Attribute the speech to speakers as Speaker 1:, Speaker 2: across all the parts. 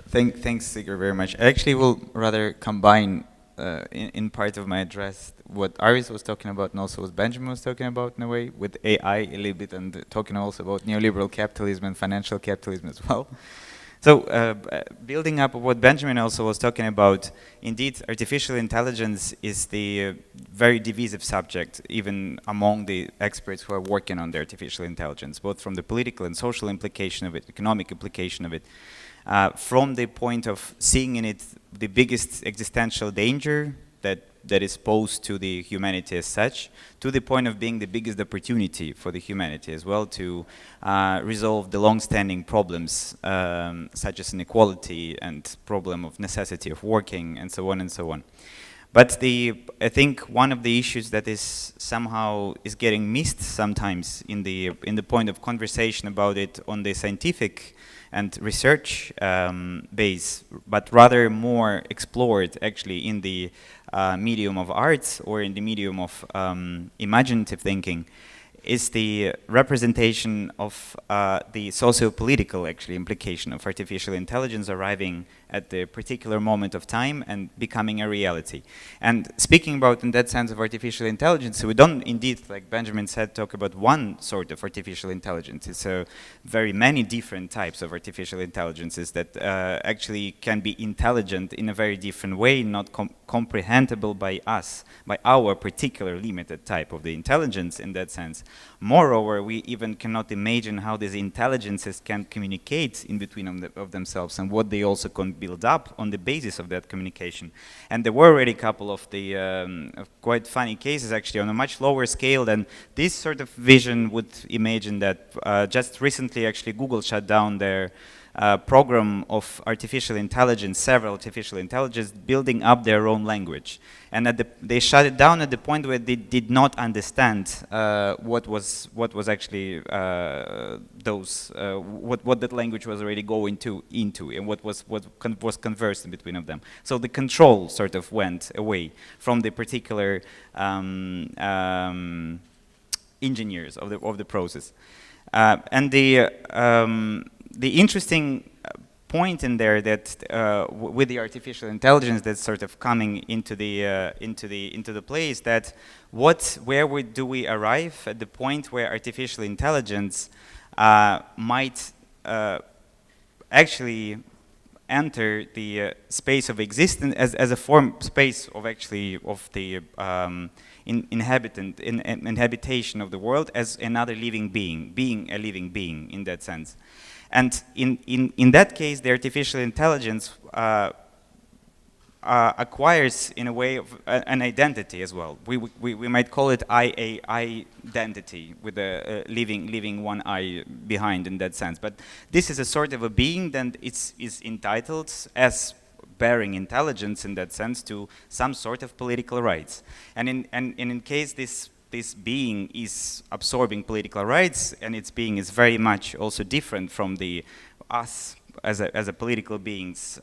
Speaker 1: Thanks, Igor, very much. I actually will rather combine in part of my address what Aris was talking about and also what Benjamin was talking about in a way, with AI a little bit, and talking also about neoliberal capitalism and financial capitalism as well. So building up what Benjamin also was talking about, indeed, artificial intelligence is the very divisive subject, even among the experts who are working on the artificial intelligence, both from the political and social implication of it, economic implication of it, from the point of seeing in it the biggest existential danger that is posed to the humanity as such, to the point of being the biggest opportunity for the humanity as well to resolve the long-standing problems such as inequality and problem of necessity of working and so on and so on. But I think one of the issues that is somehow is getting missed sometimes in the point of conversation about it on the scientific and research base, but rather more explored actually in the medium of arts or in the medium of imaginative thinking, is the representation of the socio-political actually implication of artificial intelligence arriving at the particular moment of time and becoming a reality. And speaking about in that sense of artificial intelligence, so we don't indeed, like Benjamin said, talk about one sort of artificial intelligence. It's very many different types of artificial intelligences that actually can be intelligent in a very different way, not comprehensible by us, by our particular limited type of the intelligence in that sense. Moreover, we even cannot imagine how these intelligences can communicate in between of themselves and what they also can build up on the basis of that communication. And there were already a couple of the quite funny cases actually on a much lower scale than this sort of vision would imagine. That just recently actually Google shut down their program of artificial intelligence, several artificial intelligence building up their own language. And they shut it down at the point where they did not understand what was actually what that language was already going into and what was conversed in between of them. So the control sort of went away from the particular engineers of the process. And the interesting point in there that with the artificial intelligence that's sort of coming into the play is that where do we arrive at the point where artificial intelligence might actually enter the space of existence as a space of actually of the inhabitation of the world as another living being a living being in that sense. And in that case, the artificial intelligence acquires, in a way, of an identity as well. We might call it identity, with a leaving one eye behind in that sense. But this is a sort of a being that is entitled as bearing intelligence in that sense to some sort of political rights. And in case this being is absorbing political rights, and its being is very much also different from us as a political beings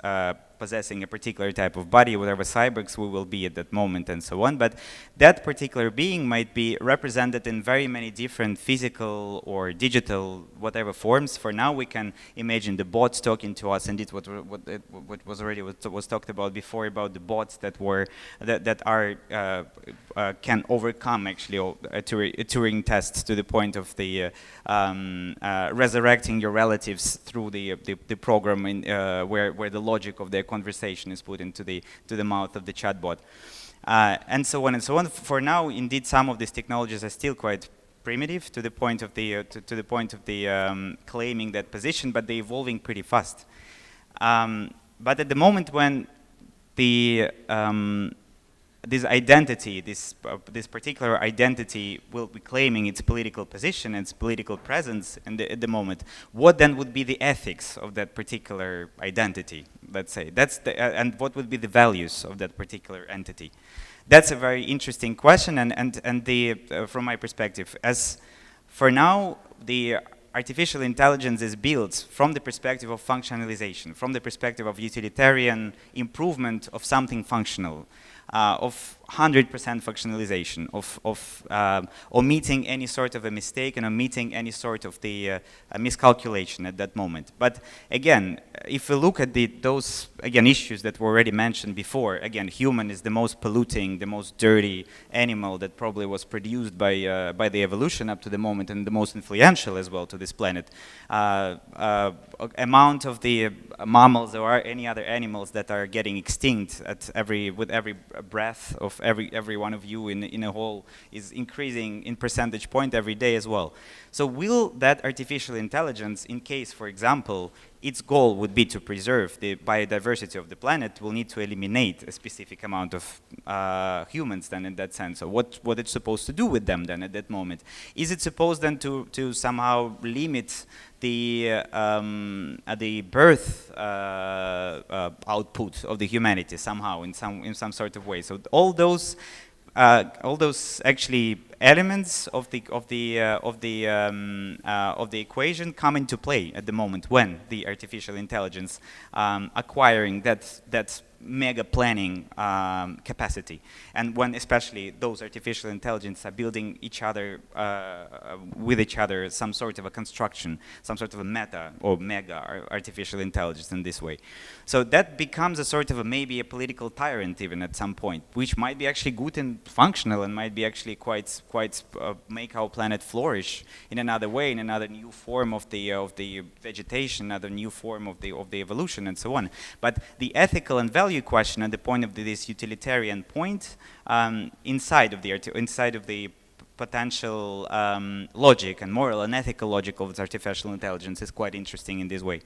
Speaker 1: possessing a particular type of body, whatever cyborgs we will be at that moment and so on. But that particular being might be represented in very many different physical or digital, whatever forms. For now, we can imagine the bots talking to us, and what was already was talked about before about the bots that can overcome actually a Turing test to the point of the resurrecting your relatives through the program where the logic of their conversation is put into the mouth of the chatbot, and so on and so on. For now, indeed, some of these technologies are still quite primitive to the point of the claiming that position, but they're evolving pretty fast. But at the moment when this identity, this particular identity will be claiming its political position, its political presence at the moment, what then would be the ethics of that particular identity, let's say? And what would be the values of that particular entity? That's a very interesting question, and from my perspective, as for now, the artificial intelligence is built from the perspective of functionalization, from the perspective of utilitarian improvement of something functional, of 100% functionalization of omitting any sort of a mistake and omitting any sort of the miscalculation at that moment. But again, if we look at those again issues that were already mentioned before, again, human is the most polluting, the most dirty animal that probably was produced by the evolution up to the moment, and the most influential as well to this planet. Amount of the mammals or any other animals that are getting extinct with every breath of every one of you in a whole is increasing in percentage point every day as well. So will that artificial intelligence, in case, for example, its goal would be to preserve the biodiversity of the planet, will need to eliminate a specific amount of humans then in that sense? So what it's supposed to do with them then at that moment? Is it supposed then to somehow limit the birth output of the humanity somehow in some sort of way? So all those actually elements of the equation come into play at the moment when the artificial intelligence acquiring that mega planning capacity, and when especially those artificial intelligence are building each other with each other some sort of a construction, some sort of a meta or mega artificial intelligence in this way. So that becomes a sort of maybe a political tyrant even at some point, which might be actually good and functional and might be actually quite make our planet flourish in another way, in another new form of the vegetation, another new form of the evolution and so on. But the ethical and value question at the point of this utilitarian point inside of the potential logic and moral and ethical logic of artificial intelligence is quite interesting in this way.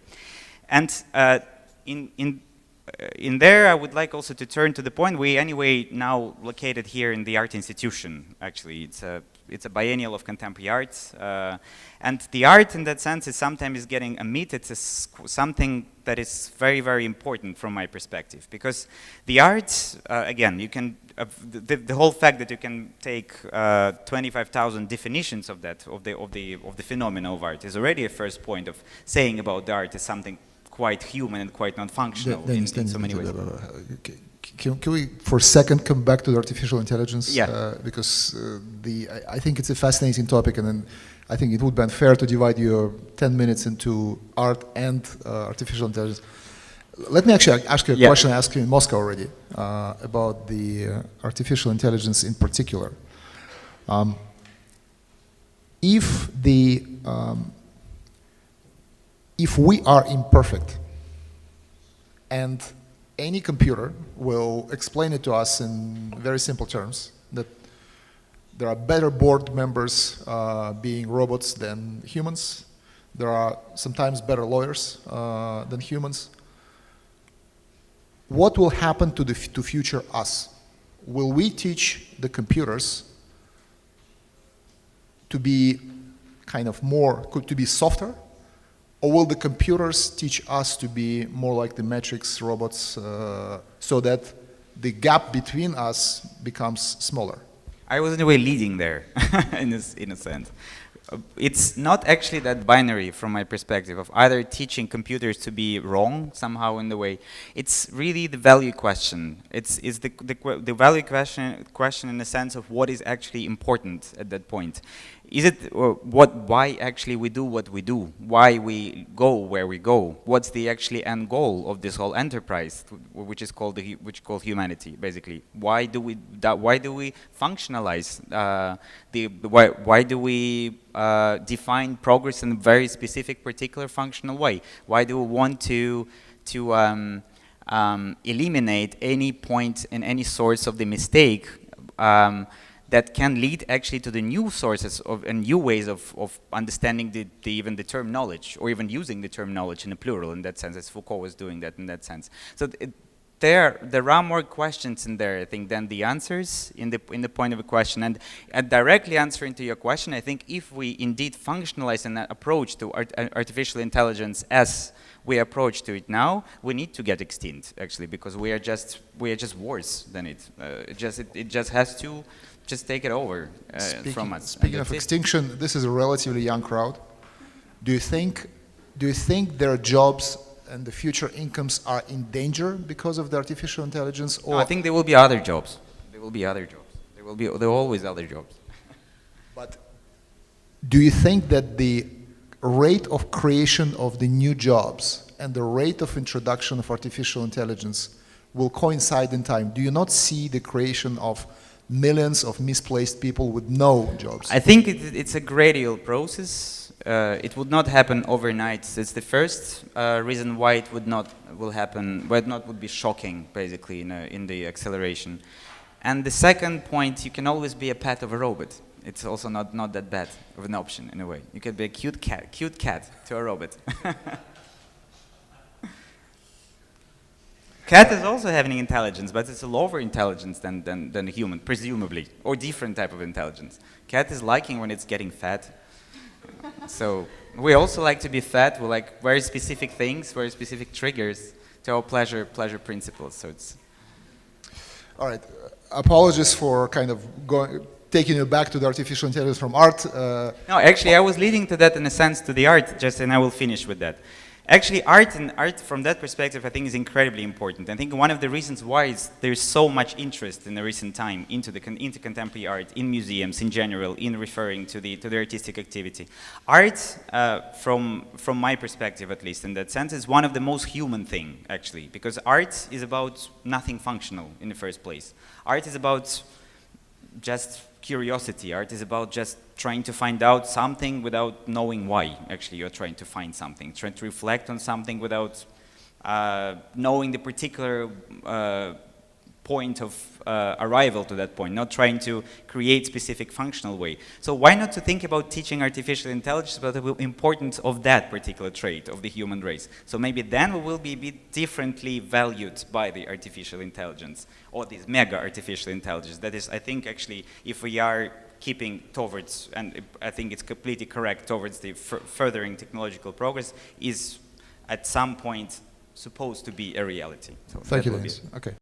Speaker 1: And in there, I would like also to turn to the point we anyway now located here in the art institution. Actually, it's a biennial of contemporary arts, and the art in that sense is sometimes getting omitted as something that is very, very important from my perspective, because the arts, again, you can the whole fact that you can take 25,000 definitions of the phenomena of art is already a first point of saying about the art is something quite human and quite non-functional in so many ways.
Speaker 2: Can we for a second come back to the artificial intelligence?
Speaker 1: Yeah.
Speaker 2: Because I think it's a fascinating topic, and then I think it would be unfair to divide your 10 minutes into art and artificial intelligence. Let me actually ask you a question I asked you in Moscow already about the artificial intelligence in particular. If we are imperfect and any computer will explain it to us in very simple terms, that there are better board members being robots than humans, there are sometimes better lawyers than humans, what will happen to future us? Will we teach the computers to be kind of to be softer? Or will the computers teach us to be more like the Matrix robots so that the gap between us becomes smaller?
Speaker 1: I was in a way leading there, in a sense. It's not actually that binary from my perspective of either teaching computers to be wrong somehow in the way. It's really the value question. It's the value question in the sense of what is actually important at that point. Is it why actually we do what we do? Why we go where we go? What's the actually end goal of this whole enterprise, which is called humanity, basically? Why do we functionalize why do we define progress in a very specific, particular functional way? Why do we want to eliminate any point in any source of the mistake that can lead actually to the new sources and new ways of understanding even the term knowledge, or even using the term knowledge in a plural in that sense, as Foucault was doing that in that sense. So there are more questions in there, I think, than the answers in the point of a question. And directly answering to your question, I think if we indeed functionalize an approach to artificial intelligence as we approach to it now, we need to get extinct, actually, because we are just worse than it. It just has to just take it over from us.
Speaker 2: Speaking of extinction, this is a relatively young crowd. Do you think their jobs and the future incomes are in danger because of the artificial intelligence? Or
Speaker 1: no, I think there will be other jobs. There will be other jobs. There are always other jobs.
Speaker 2: But do you think that the rate of creation of the new jobs and the rate of introduction of artificial intelligence will coincide in time? Do you not see the creation of millions of misplaced people with no jobs?
Speaker 1: I think it's a gradual process. It would not happen overnight. It's the first reason why it will happen, why it would be shocking, basically, in the acceleration. And the second point, you can always be a pet of a robot. It's also not that bad of an option, in a way. You could be a cute cat to a robot. Cat is also having intelligence, but it's a lower intelligence than a human, presumably, or different type of intelligence. Cat is liking when it's getting fat. So we also like to be fat. We like very specific things, very specific triggers to our pleasure principles. So it's.
Speaker 2: All right. Apologies for kind of taking you back to the artificial intelligence from art.
Speaker 1: No, actually, I was leading to that in a sense to the art, and I will finish with that. Actually, art from that perspective, I think, is incredibly important. I think one of the reasons why there's so much interest in the recent time into contemporary art, in museums in general, in referring to the artistic activity. Art, from my perspective at least, in that sense, is one of the most human thing, actually, because art is about nothing functional in the first place. Art is about just curiosity. Art is about just trying to find out something without knowing why actually you're trying to find something, trying to reflect on something without knowing the particular point of arrival to that point, not trying to create specific functional way. So why not to think about teaching artificial intelligence about the importance of that particular trait of the human race? So maybe then we will be a bit differently valued by the artificial intelligence, or this mega artificial intelligence. That is, I think actually, if we are keeping towards, and I think it's completely correct, towards the furthering technological progress, is at some point supposed to be a reality. So
Speaker 2: thank you, Dennis. Okay.